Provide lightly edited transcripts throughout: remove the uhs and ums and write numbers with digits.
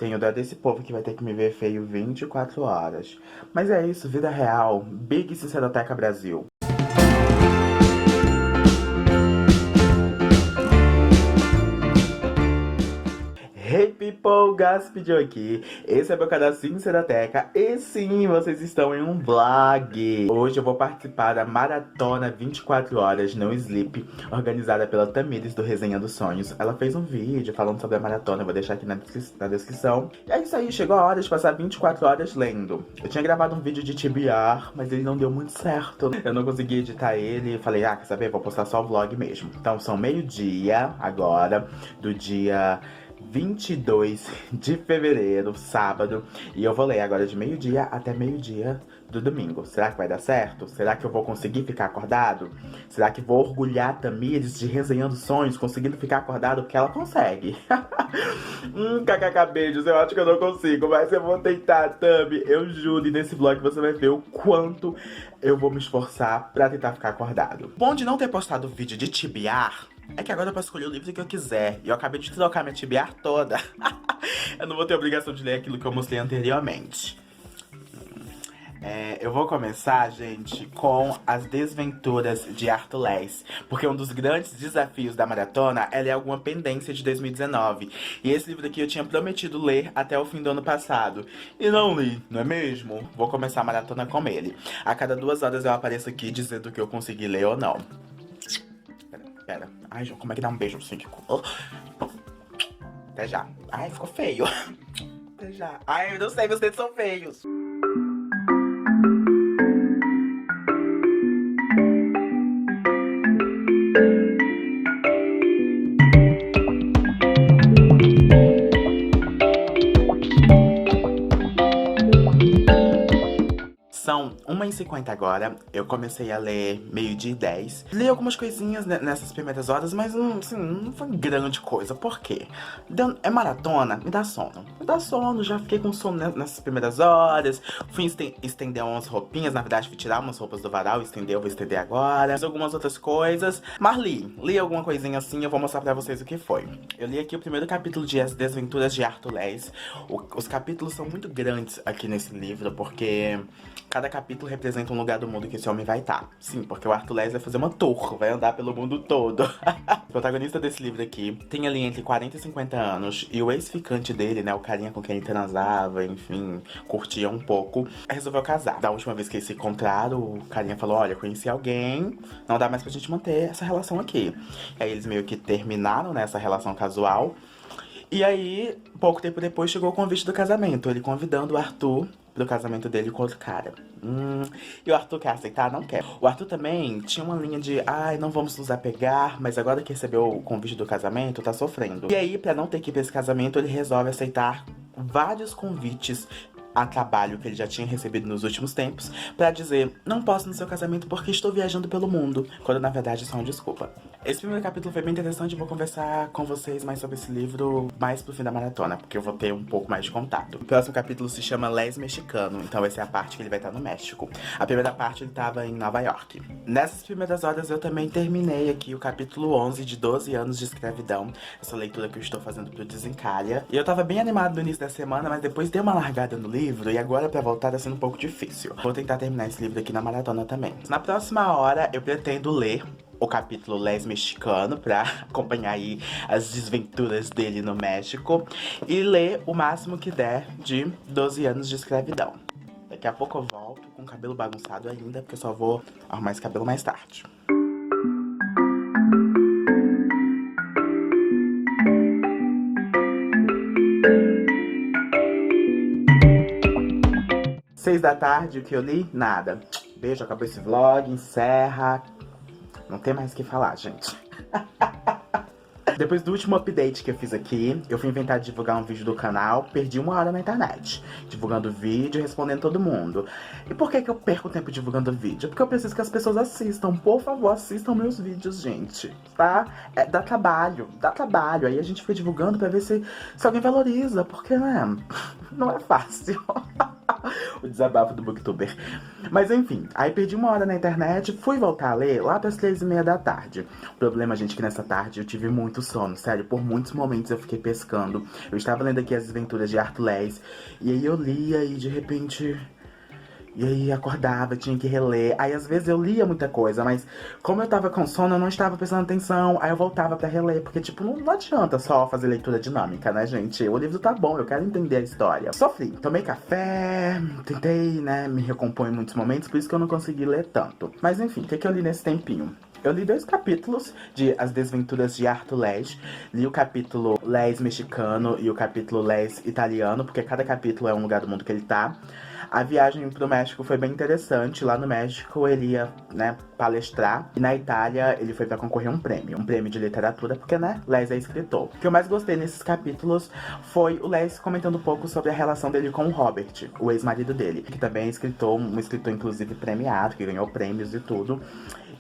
Tenho dó desse povo que vai ter que me ver feio 24 horas. Mas é isso, vida real. Big Sinceroteca Brasil. Hey people, Gaspid aqui. Esse é meu canal Sinceroteca e sim, vocês estão em um vlog. Hoje eu vou participar da Maratona 24 Horas No Sleep, organizada pela Tamires do Resenha dos Sonhos. Ela fez um vídeo falando sobre a maratona, eu vou deixar aqui na descrição. E é isso aí, chegou a hora de passar 24 horas lendo. Eu tinha gravado um vídeo de TBR, mas ele não deu muito certo. Eu não consegui editar ele e falei, quer saber, vou postar só o vlog mesmo. Então são meio-dia agora, do dia 22 de fevereiro, sábado. E eu vou ler agora de meio-dia até meio-dia do domingo. Será que vai dar certo? Será que eu vou conseguir ficar acordado? Será que vou orgulhar a Tamires de Resenhando Sonhos, conseguindo ficar acordado? Porque ela consegue. KKK, beijos, eu acho que eu não consigo, mas eu vou tentar, Tami. Eu juro, e nesse vlog você vai ver o quanto eu vou me esforçar pra tentar ficar acordado. Bom de não ter postado o vídeo de TBR é que agora eu posso escolher o livro que eu quiser. E eu acabei de trocar minha TBR toda. Eu não vou ter obrigação de ler aquilo que eu mostrei anteriormente. Eu vou começar, gente, com As Desventuras de Arthur Less, porque um dos grandes desafios da maratona é ler alguma pendência de 2019. E esse livro aqui eu tinha prometido ler até o fim do ano passado. E não li, não é mesmo? Vou começar a maratona com ele. A cada 2 horas eu apareço aqui dizendo que eu consegui ler ou não. Pera. Ai, João, como é que dá um beijo assim? Até já. Ai, ficou feio. Até já. Ai, eu não sei, meus dedos são feios. São 1h50 agora, eu comecei a ler meio-dia e 10. Li algumas coisinhas nessas primeiras horas, mas assim, não foi grande coisa. Por quê? É maratona, me dá sono. Me dá sono, já fiquei com sono nessas primeiras horas. Fui estender umas roupinhas, na verdade fui tirar umas roupas do varal, vou estender agora. Fiz algumas outras coisas, mas li alguma coisinha assim, eu vou mostrar pra vocês o que foi. Eu li aqui o primeiro capítulo de As Desventuras de Arthur Less. Os capítulos são muito grandes aqui nesse livro, porque cada capítulo representa um lugar do mundo que esse homem vai estar. Sim, porque o Arthur Less vai fazer uma tour, vai andar pelo mundo todo. O protagonista desse livro aqui tem ali entre 40 e 50 anos. E o ex-ficante dele, né, o carinha com quem ele transava, enfim, curtia um pouco, resolveu casar. Da última vez que eles se encontraram, o carinha falou, olha, conheci alguém, não dá mais pra gente manter essa relação aqui. E aí eles meio que terminaram, né, essa relação casual. E aí, pouco tempo depois, chegou o convite do casamento. Ele convidando o Arthur pro casamento dele com outro cara. E o Arthur quer aceitar? Não quer. O Arthur também tinha uma linha de não vamos nos apegar, mas agora que recebeu o convite do casamento, tá sofrendo. E aí, pra não ter que ir pra esse casamento, ele resolve aceitar vários convites a trabalho que ele já tinha recebido nos últimos tempos, pra dizer, não posso no seu casamento porque estou viajando pelo mundo, quando na verdade é só uma desculpa. Esse primeiro capítulo foi bem interessante, vou conversar com vocês mais sobre esse livro mais pro fim da maratona, porque eu vou ter um pouco mais de contato. O próximo capítulo se chama Les Mexicano, então essa é a parte que ele vai estar no México. A primeira parte ele tava em Nova York. Nessas primeiras horas eu também terminei aqui o capítulo 11 de 12 anos de escravidão, essa leitura que eu estou fazendo pro Desencalha. E eu tava bem animado no início da semana, mas depois dei uma largada no livro, e agora pra voltar tá sendo um pouco difícil. Vou tentar terminar esse livro aqui na maratona também. Na próxima hora eu pretendo ler o capítulo Les Mexicano pra acompanhar aí as desventuras dele no México e ler o máximo que der de 12 anos de escravidão. Daqui a pouco eu volto com o cabelo bagunçado ainda, porque eu só vou arrumar esse cabelo mais tarde. Seis da tarde, o que eu li? Nada. Beijo, acabou esse vlog, encerra. Não tem mais o que falar, gente. Depois do último update que eu fiz aqui, eu fui inventar de divulgar um vídeo do canal, perdi 1 hora na internet, divulgando vídeo e respondendo todo mundo. E por que eu perco tempo divulgando vídeo? Porque eu preciso que as pessoas assistam. Por favor, assistam meus vídeos, gente, tá? Dá trabalho. Aí a gente foi divulgando pra ver se alguém valoriza, porque, né, não é fácil. O desabafo do booktuber. Mas enfim, aí perdi uma hora na internet, fui voltar a ler lá pras 3h30 da tarde. O problema, gente, é que nessa tarde eu tive muito sono, sério, por muitos momentos eu fiquei pescando. Eu estava lendo aqui As Aventuras de Arthur Less, e aí eu lia e de repente... E aí acordava, tinha que reler. Aí às vezes eu lia muita coisa, mas como eu tava com sono, eu não estava prestando atenção. Aí eu voltava pra reler, porque tipo, não adianta só fazer leitura dinâmica, né, gente? O livro tá bom, eu quero entender a história. Sofri, tomei café, tentei, né, me recompor em muitos momentos, por isso que eu não consegui ler tanto. Mas enfim, o que eu li nesse tempinho? Eu li 2 capítulos de As Desventuras de Arthur Less. Li o capítulo Less mexicano e o capítulo Less italiano, porque cada capítulo é um lugar do mundo que ele tá. A viagem pro México foi bem interessante. Lá no México ele ia, né, palestrar. E na Itália ele foi pra concorrer a um prêmio de literatura, porque, né, Less é escritor. O que eu mais gostei nesses capítulos foi o Less comentando um pouco sobre a relação dele com o Robert, o ex-marido dele, que também é escritor, um escritor inclusive premiado, que ganhou prêmios e tudo.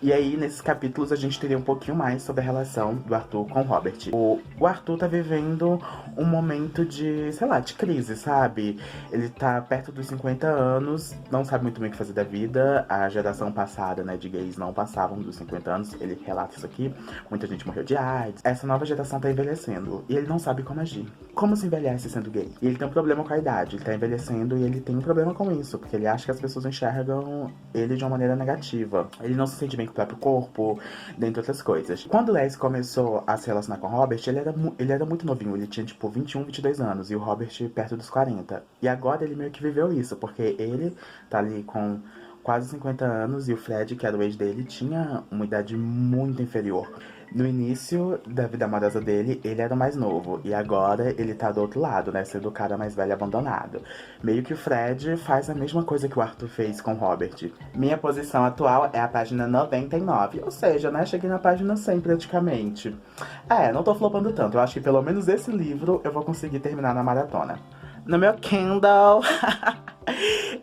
E aí, nesses capítulos, a gente teria um pouquinho mais sobre a relação do Arthur com o Robert. O Arthur tá vivendo um momento de, sei lá, de crise, sabe? Ele tá perto dos 50 anos, não sabe muito bem o que fazer da vida. A geração passada, né, de gays não passavam dos 50 anos. Ele relata isso aqui. Muita gente morreu de AIDS. Essa nova geração tá envelhecendo e ele não sabe como agir. Como se envelhece sendo gay? E ele tem um problema com a idade. Ele tá envelhecendo e ele tem um problema com isso, porque ele acha que as pessoas enxergam ele de uma maneira negativa. Ele não se sente bem com o próprio corpo, dentre outras coisas. Quando o Les começou a se relacionar com o Robert, ele era muito novinho. Ele tinha, tipo, 21, 22 anos. E o Robert perto dos 40. E agora ele meio que viveu isso, porque ele tá ali com quase 50 anos e o Fred, que era o ex dele, tinha uma idade muito inferior. No início da vida amorosa dele, ele era o mais novo. E agora ele tá do outro lado, né? Sendo o cara mais velho abandonado. Meio que o Fred faz a mesma coisa que o Arthur fez com o Robert. Minha posição atual é a página 99. Ou seja, né? Cheguei na página 100 praticamente. Não tô flopando tanto. Eu acho que pelo menos esse livro eu vou conseguir terminar na maratona. No meu Kindle...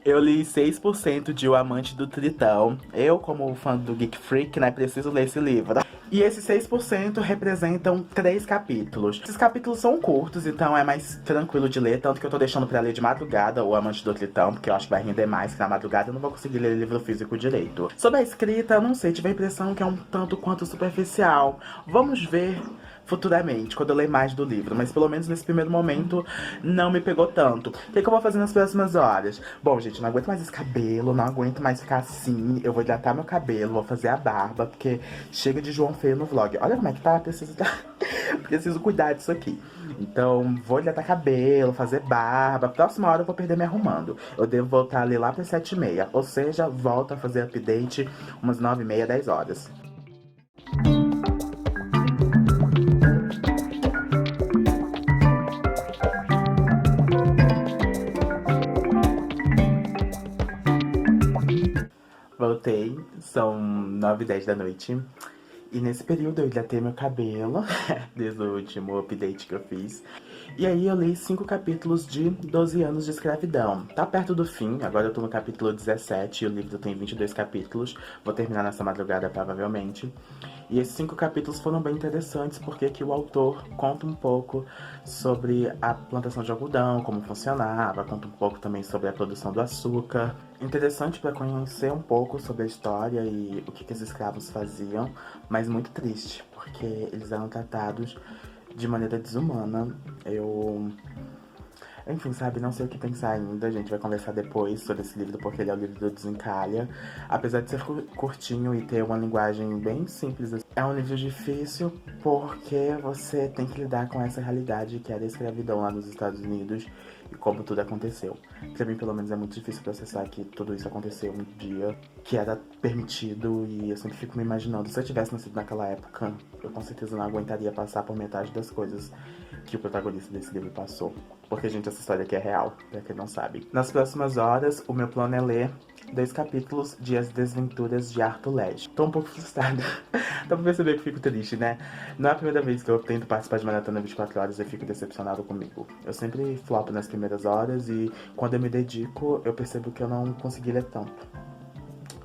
Eu li 6% de O Amante do Tritão. Eu, como fã do Geek Freak, né, preciso ler esse livro. E esses 6% representam 3 capítulos. Esses capítulos são curtos, então é mais tranquilo de ler. Tanto que eu tô deixando pra ler de madrugada O Amante do Tritão, porque eu acho que vai render mais, que na madrugada eu não vou conseguir ler livro físico direito. Sobre a escrita, eu não sei, tive a impressão que é um tanto quanto superficial. Vamos ver futuramente, quando eu ler mais do livro. Mas pelo menos nesse primeiro momento, não me pegou tanto. O que eu vou fazer nas próximas horas? Bom, gente, não aguento mais esse cabelo, não aguento mais ficar assim. Eu vou hidratar meu cabelo, vou fazer a barba, porque chega de João Feio no vlog. Olha como é que tá, preciso cuidar disso aqui. Então, vou hidratar cabelo, fazer barba. Próxima hora eu vou perder me arrumando. Eu devo voltar ali lá para 7h30. Ou seja, volto a fazer update umas 9h30, 10 horas. Voltei, são 9h10 da noite. E nesse período eu hidratei meu cabelo, desde o último update que eu fiz. E aí eu li 5 capítulos de 12 anos de escravidão. Tá perto do fim, agora eu tô no capítulo 17 e o livro tem 22 capítulos. Vou terminar nessa madrugada, provavelmente. E esses 5 capítulos foram bem interessantes porque aqui o autor conta um pouco sobre a plantação de algodão, como funcionava, conta um pouco também sobre a produção do açúcar. Interessante para conhecer um pouco sobre a história e o que os escravos faziam, mas muito triste, porque eles eram tratados de maneira desumana. Enfim, sabe, não sei o que pensar ainda. A gente vai conversar depois sobre esse livro, porque ele é o livro do Desencalha. Apesar de ser curtinho e ter uma linguagem bem simples, é um livro difícil porque você tem que lidar com essa realidade que é da escravidão lá nos Estados Unidos e como tudo aconteceu. Pra mim, pelo menos, é muito difícil processar que tudo isso aconteceu um dia que era permitido, e eu sempre fico me imaginando, se eu tivesse nascido naquela época, eu com certeza não aguentaria passar por metade das coisas que o protagonista desse livro passou. Porque, gente, essa história aqui é real, pra quem não sabe. Nas próximas horas, o meu plano é ler 2 capítulos de As Desventuras de Arthur Less. Tô um pouco frustrada. Dá pra perceber que fico triste, né? Não é a primeira vez que eu tento participar de maratona 24 horas e fico decepcionado comigo. Eu sempre flopo nas primeiras horas e quando eu me dedico, eu percebo que eu não consegui ler tanto.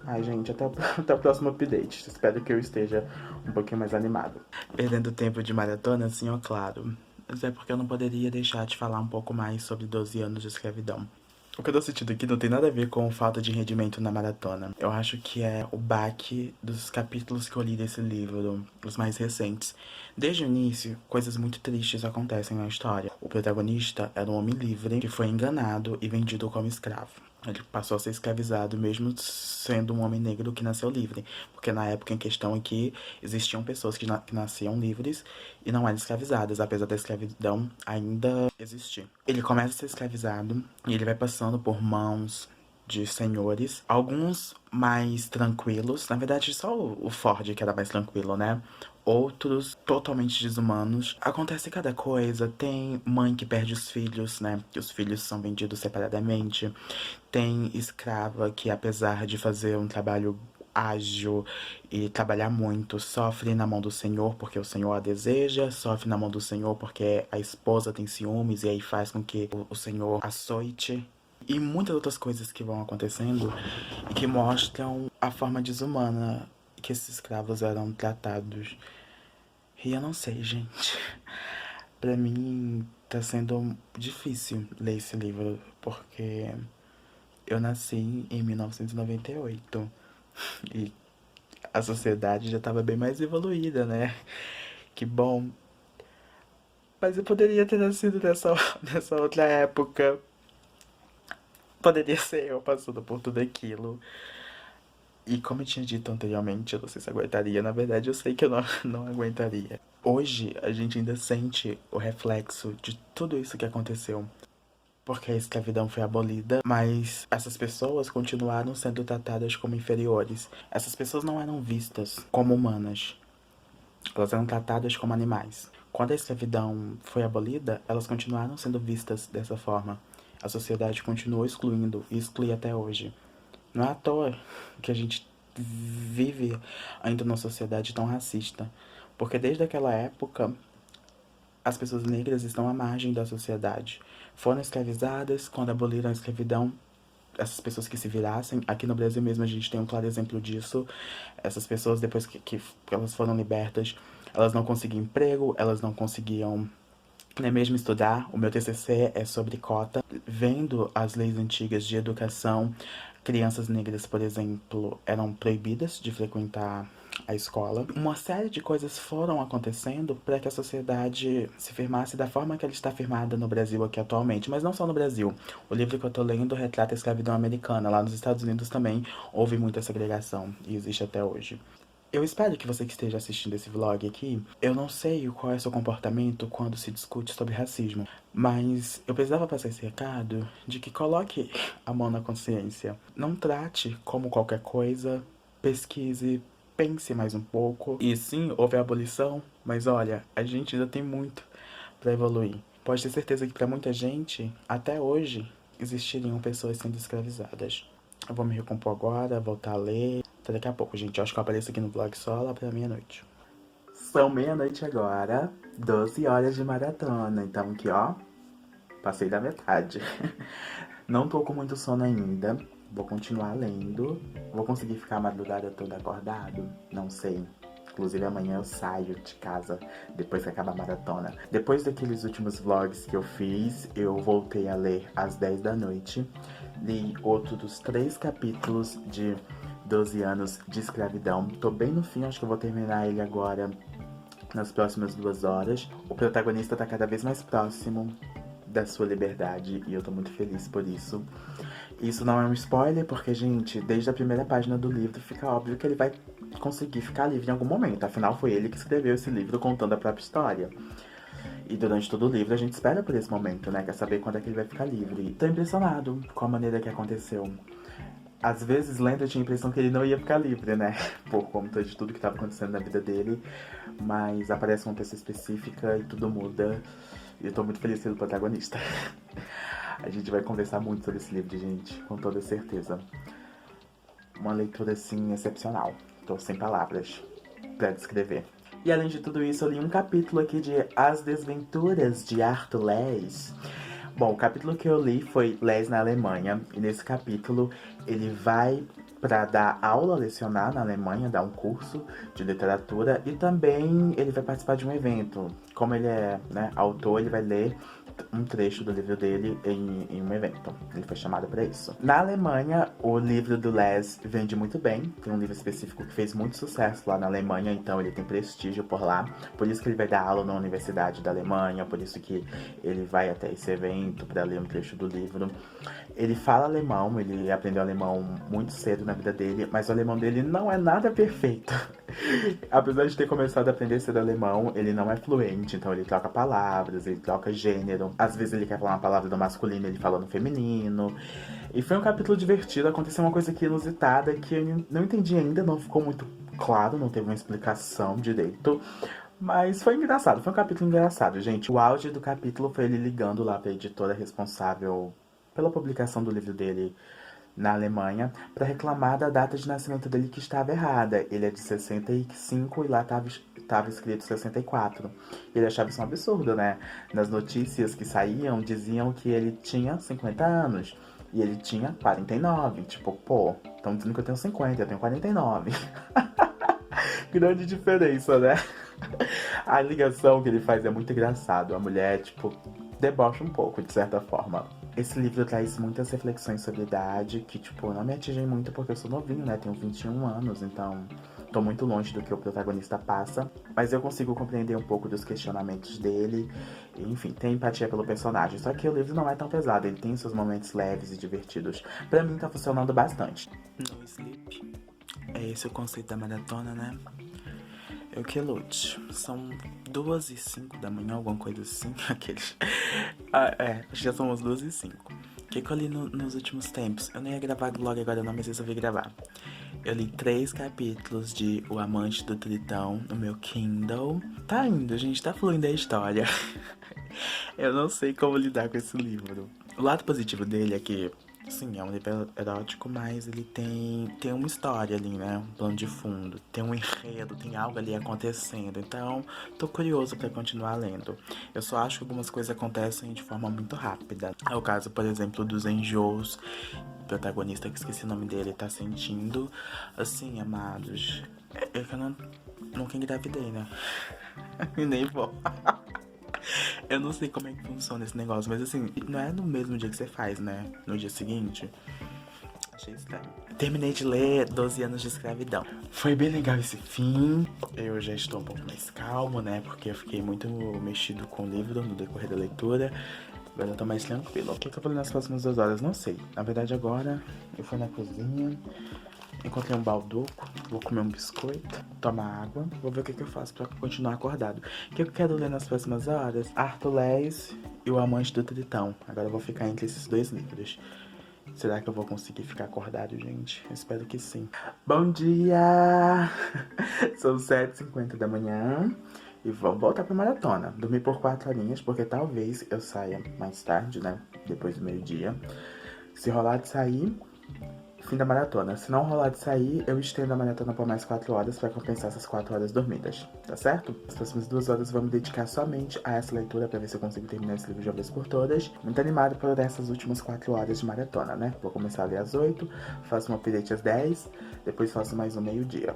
Ai, gente, até o próximo update. Espero que eu esteja um pouquinho mais animado. Perdendo tempo de maratona, sim, ó, claro. Mas é porque eu não poderia deixar de falar um pouco mais sobre 12 anos de escravidão. O que eu tô sentindo aqui não tem nada a ver com falta de rendimento na maratona. Eu acho que é o baque dos capítulos que eu li desse livro, os mais recentes. Desde o início, coisas muito tristes acontecem na história. O protagonista era um homem livre que foi enganado e vendido como escravo. Ele passou a ser escravizado mesmo sendo um homem negro que nasceu livre. Porque na época em questão aqui, existiam pessoas que nasciam livres e não eram escravizadas, apesar da escravidão ainda existir. Ele começa a ser escravizado e ele vai passando por mãos de senhores, alguns mais tranquilos, na verdade só o Ford que era mais tranquilo, né? Outros totalmente desumanos. Acontece cada coisa. Tem mãe que perde os filhos, né? Que os filhos são vendidos separadamente. Tem escrava que, apesar de fazer um trabalho ágil e trabalhar muito, sofre na mão do Senhor porque o Senhor a deseja, sofre na mão do Senhor porque a esposa tem ciúmes e aí faz com que o Senhor açoite. E muitas outras coisas que vão acontecendo e que mostram a forma desumana que esses escravos eram tratados. E eu não sei, gente. Pra mim tá sendo difícil ler esse livro, porque eu nasci em 1998 e a sociedade já tava bem mais evoluída, né? Que bom. Mas eu poderia ter nascido nessa outra época. Poderia ser eu passando por tudo aquilo. E como eu tinha dito anteriormente, eu não sei se aguentaria. Na verdade, eu sei que eu não aguentaria. Hoje, a gente ainda sente o reflexo de tudo isso que aconteceu. Porque a escravidão foi abolida, mas essas pessoas continuaram sendo tratadas como inferiores. Essas pessoas não eram vistas como humanas. Elas eram tratadas como animais. Quando a escravidão foi abolida, elas continuaram sendo vistas dessa forma. A sociedade continuou excluindo e exclui até hoje. Não é à toa que a gente vive ainda numa sociedade tão racista. Porque desde aquela época, as pessoas negras estão à margem da sociedade. Foram escravizadas, quando aboliram a escravidão, essas pessoas que se virassem, aqui no Brasil mesmo a gente tem um claro exemplo disso. Essas pessoas, depois que elas foram libertas, elas não conseguiam emprego, elas não conseguiam nem mesmo estudar. O meu TCC é sobre cota. Vendo as leis antigas de educação, crianças negras, por exemplo, eram proibidas de frequentar a escola. Uma série de coisas foram acontecendo para que a sociedade se firmasse da forma que ela está firmada no Brasil aqui atualmente. Mas não só no Brasil. O livro que eu tô lendo retrata a escravidão americana. Lá nos Estados Unidos também houve muita segregação e existe até hoje. Eu espero que você que esteja assistindo esse vlog aqui, eu não sei qual é o seu comportamento quando se discute sobre racismo, mas eu precisava passar esse recado de que coloque a mão na consciência. Não trate como qualquer coisa, pesquise, pense mais um pouco. E sim, houve a abolição, mas olha, a gente ainda tem muito para evoluir. Pode ter certeza que para muita gente, até hoje, existiriam pessoas sendo escravizadas. Eu vou me recompor agora, voltar a ler. Até daqui a pouco, gente. Eu acho que eu apareço aqui no vlog só lá pra meia-noite. São meia-noite agora, 12 horas de maratona. Então aqui, ó, passei da metade. Não tô com muito sono ainda. Vou continuar lendo. Vou conseguir ficar a madrugada toda acordado? Não sei. Inclusive amanhã eu saio de casa depois que acabar a maratona. Depois daqueles últimos vlogs que eu fiz, eu voltei a ler às 10 da noite. Li outro dos 3 capítulos de 12 anos de escravidão. Tô bem no fim, acho que eu vou terminar ele agora nas próximas 2 horas. O protagonista tá cada vez mais próximo da sua liberdade e eu tô muito feliz por isso. Isso não é um spoiler, porque, gente, desde a primeira página do livro fica óbvio que ele vai conseguir ficar livre em algum momento. Afinal, foi ele que escreveu esse livro contando a própria história. E durante todo o livro a gente espera por esse momento, né? Quer saber quando é que ele vai ficar livre. Tô impressionado com a maneira que aconteceu. Às vezes, lendo, eu tinha a impressão que ele não ia ficar livre, né? Por conta de tudo que estava acontecendo na vida dele. Mas aparece uma pessoa específica e tudo muda. E eu tô muito feliz pelo protagonista. A gente vai conversar muito sobre esse livro, gente, com toda certeza. Uma leitura, assim, excepcional. Tô sem palavras pra descrever. E além de tudo isso, eu li um capítulo aqui de As Desventuras de Arthur Less. Bom, o capítulo que eu li foi Les na Alemanha. E nesse capítulo ele vai para dar aula, lecionar na Alemanha, dar um curso de literatura. E também ele vai participar de um evento. Como ele é, né, autor, ele vai ler um trecho do livro dele em um evento. Ele foi chamado para isso. Na Alemanha, o livro do Les vende muito bem. Tem um livro específico que fez muito sucesso lá na Alemanha, então ele tem prestígio por lá. Por isso que ele vai dar aula na Universidade da Alemanha, por isso que ele vai até esse evento para ler um trecho do livro. Ele fala alemão, ele aprendeu alemão muito cedo na vida dele, mas o alemão dele não é nada perfeito. Apesar de ter começado a aprender cedo alemão, ele não é fluente, então ele troca palavras, ele troca gênero. Às vezes ele quer falar uma palavra do masculino, ele fala no feminino. E foi um capítulo divertido, aconteceu uma coisa aqui inusitada que eu não entendi ainda, não ficou muito claro, não teve uma explicação direito. Mas foi engraçado, foi um capítulo engraçado, gente. O auge do capítulo foi ele ligando lá pra editora responsável pela publicação do livro dele na Alemanha, para reclamar da data de nascimento dele que estava errada. Ele é de 65 e lá estava escrito 64. Ele achava isso um absurdo, né? Nas notícias que saíam, diziam que ele tinha 50 anos. E ele tinha 49. Tipo, pô, estão dizendo que eu tenho 50, eu tenho 49. Grande diferença, né? A ligação que ele faz é muito engraçado. A mulher, tipo, debocha um pouco, de certa forma. Esse livro traz muitas reflexões sobre idade que, tipo, não me atingem muito porque eu sou novinho, né? Tenho 21 anos, então tô muito longe do que o protagonista passa. Mas eu consigo compreender um pouco dos questionamentos dele. E, enfim, tem empatia pelo personagem. Só que o livro não é tão pesado, ele tem seus momentos leves e divertidos. Pra mim tá funcionando bastante. No Sleep. É esse o conceito da maratona, né? Eu que lute. São 2h05 da manhã, alguma coisa assim. Aqueles. Acho que já são umas 2h05. O que eu li nos últimos tempos? Eu não ia gravar logo agora não, mas resolvi gravar. Eu li 3 capítulos de O Amante do Tritão no meu Kindle. Tá indo, gente, tá fluindo a história. Eu não sei como lidar com esse livro. O lado positivo dele é que, sim, é um livro erótico, mas ele tem uma história ali, né? Um plano de fundo, tem um enredo, tem algo ali acontecendo. Então, tô curioso pra continuar lendo. Eu só acho que algumas coisas acontecem de forma muito rápida. É o caso, por exemplo, dos enjoos. O protagonista, que esqueci o nome dele, tá sentindo. Assim, amados, eu que nunca engravidei, né? E nem vou. Eu não sei como é que funciona esse negócio, mas assim, não é no mesmo dia que você faz, né? No dia seguinte. Achei estranho. Terminei de ler 12 anos de escravidão. Foi bem legal esse fim. Eu já estou um pouco mais calmo, né? Porque eu fiquei muito mexido com o livro no decorrer da leitura. Agora eu tô mais tranquilo. O que eu vou ler nas próximas 2 horas? Não sei. Na verdade, agora eu fui na cozinha, encontrei um balduco, vou comer um biscoito, tomar água, vou ver o que eu faço pra continuar acordado. O que eu quero ler nas próximas horas? Arthur Les e O Amante do Tritão. Agora eu vou ficar entre esses 2 livros. Será que eu vou conseguir ficar acordado, gente? Eu espero que sim. Bom dia! São 7h50 da manhã e vamos voltar pra maratona. Dormi por 4 horinhas, porque talvez eu saia mais tarde, né? Depois do meio-dia. Se rolar de sair, fim da maratona. Se não rolar de sair, eu estendo a maratona por mais 4 horas pra compensar essas 4 horas dormidas, tá certo? As próximas 2 horas eu vou me dedicar somente a essa leitura pra ver se eu consigo terminar esse livro de uma vez por todas. Muito animado por essas últimas 4 horas de maratona, né? Vou começar a ler às 8, faço um update às 10, depois faço mais um meio-dia.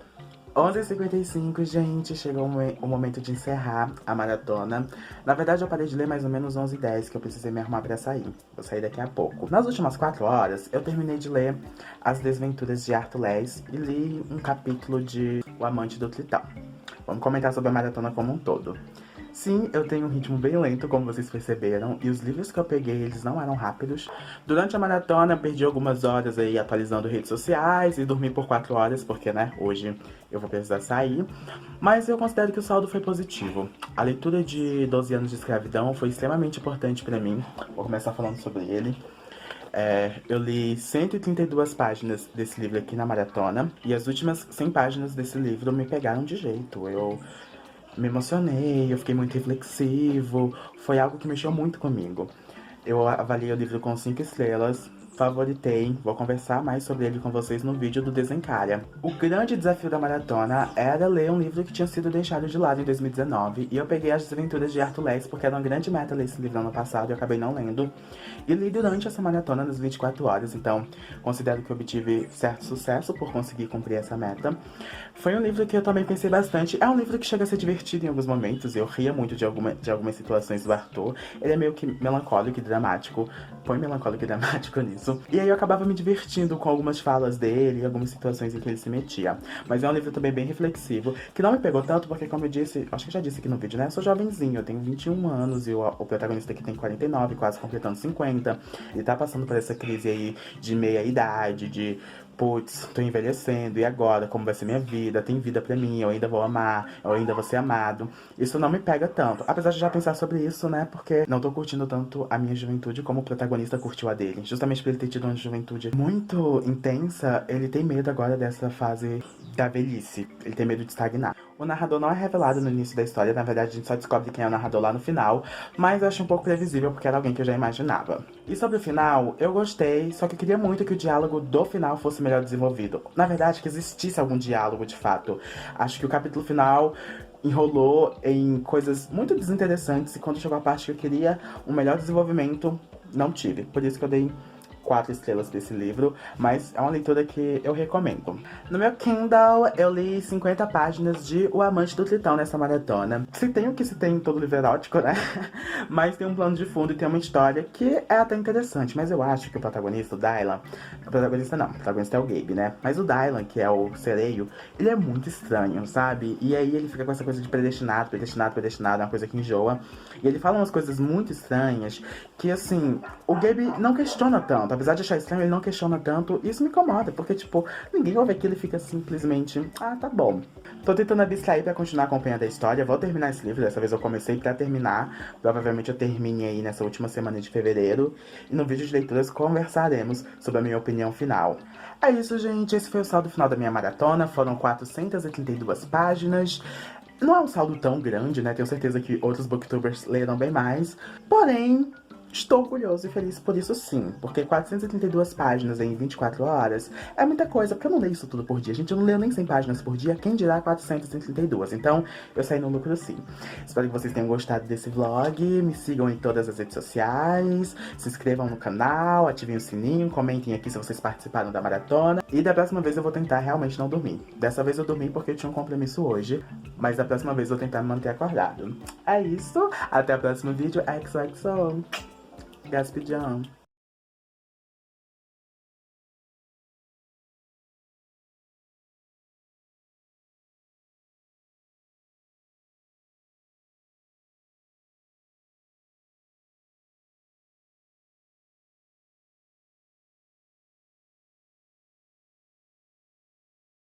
11h55, gente, chegou o momento de encerrar a maratona. Na verdade, eu parei de ler mais ou menos 11h10, que eu precisei me arrumar pra sair. Vou sair daqui a pouco. Nas últimas 4 horas, eu terminei de ler As Desventuras de Arthur Les e li um capítulo de O Amante do Tritão. Vamos comentar sobre a maratona como um todo. Sim, eu tenho um ritmo bem lento, como vocês perceberam, e os livros que eu peguei, eles não eram rápidos. Durante a maratona, eu perdi algumas horas aí atualizando redes sociais e dormi por 4 horas, porque, né, hoje eu vou precisar sair. Mas eu considero que o saldo foi positivo. A leitura de 12 anos de escravidão foi extremamente importante pra mim. Vou começar falando sobre ele. Eu li 132 páginas desse livro aqui na maratona, e as últimas 100 páginas desse livro me pegaram de jeito. Eu me emocionei, eu fiquei muito reflexivo, foi algo que mexeu muito comigo. Eu avaliei o livro com 5 estrelas, favoritei. Vou conversar mais sobre ele com vocês no vídeo do Desencalha. O grande desafio da maratona era ler um livro que tinha sido deixado de lado em 2019. E eu peguei As Desventuras de Arthur Less, porque era uma grande meta ler esse livro ano passado e eu acabei não lendo. E li durante essa maratona nas 24 horas, então considero que obtive certo sucesso por conseguir cumprir essa meta. Foi um livro que eu também pensei bastante. É um livro que chega a ser divertido em alguns momentos. Eu ria muito de algumas situações do Arthur. Ele é meio que melancólico e dramático. Põe melancólico e dramático nisso. E aí eu acabava me divertindo com algumas falas dele, algumas situações em que ele se metia. Mas é um livro também bem reflexivo, que não me pegou tanto porque, como eu disse, acho que já disse aqui no vídeo, né? Eu sou jovenzinho, eu tenho 21 anos e o protagonista aqui tem 49, quase completando 50. Ele tá passando por essa crise aí de meia idade, de putz, tô envelhecendo, e agora? Como vai ser minha vida? Tem vida pra mim? Eu ainda vou amar? Eu ainda vou ser amado? Isso não me pega tanto. Apesar de já pensar sobre isso, né? Porque não tô curtindo tanto a minha juventude como o protagonista curtiu a dele. Justamente por ele ter tido uma juventude muito intensa, ele tem medo agora dessa fase da velhice. Ele tem medo de estagnar. O narrador não é revelado no início da história, na verdade a gente só descobre quem é o narrador lá no final, mas eu acho um pouco previsível porque era alguém que eu já imaginava. E sobre o final, eu gostei, só que eu queria muito que o diálogo do final fosse melhor desenvolvido. Na verdade, que existisse algum diálogo de fato. Acho que o capítulo final enrolou em coisas muito desinteressantes e quando chegou a parte que eu queria um melhor desenvolvimento, não tive. Por isso que eu dei 4 estrelas pra esse livro, mas é uma leitura que eu recomendo. No meu Kindle, eu li 50 páginas de O Amante do Tritão nessa maratona. Se tem o que se tem em todo livro erótico, né? Mas tem um plano de fundo e tem uma história que é até interessante, mas eu acho que o protagonista, o Dylan... O protagonista não, o protagonista é o Gabe, né? Mas o Dylan, que é o sereio, ele é muito estranho, sabe? E aí ele fica com essa coisa de predestinado, predestinado, predestinado, é uma coisa que enjoa. E ele fala umas coisas muito estranhas que, assim, o Gabe não questiona tanto. Apesar de achar estranho, ele não questiona tanto. E isso me incomoda, porque, tipo, ninguém ouve aquilo e fica simplesmente... Ah, tá bom. Tô tentando abstrair pra continuar acompanhando a história. Vou terminar esse livro, dessa vez eu comecei pra terminar. Provavelmente eu termine aí nessa última semana de fevereiro. E no vídeo de leituras conversaremos sobre a minha opinião final. É isso, gente. Esse foi o saldo final da minha maratona. Foram 432 páginas. Não é um saldo tão grande, né? Tenho certeza que outros booktubers leram bem mais. Porém... estou orgulhoso e feliz por isso sim, porque 432 páginas em 24 horas é muita coisa, porque eu não leio isso tudo por dia. Gente, eu não leio nem 100 páginas por dia, quem dirá 432. Então, eu saí no lucro sim. Espero que vocês tenham gostado desse vlog, me sigam em todas as redes sociais, se inscrevam no canal, ativem o sininho, comentem aqui se vocês participaram da maratona. E da próxima vez eu vou tentar realmente não dormir. Dessa vez eu dormi porque eu tinha um compromisso hoje, mas da próxima vez eu vou tentar me manter acordado. É isso, até o próximo vídeo, XOXO. Gaspedião.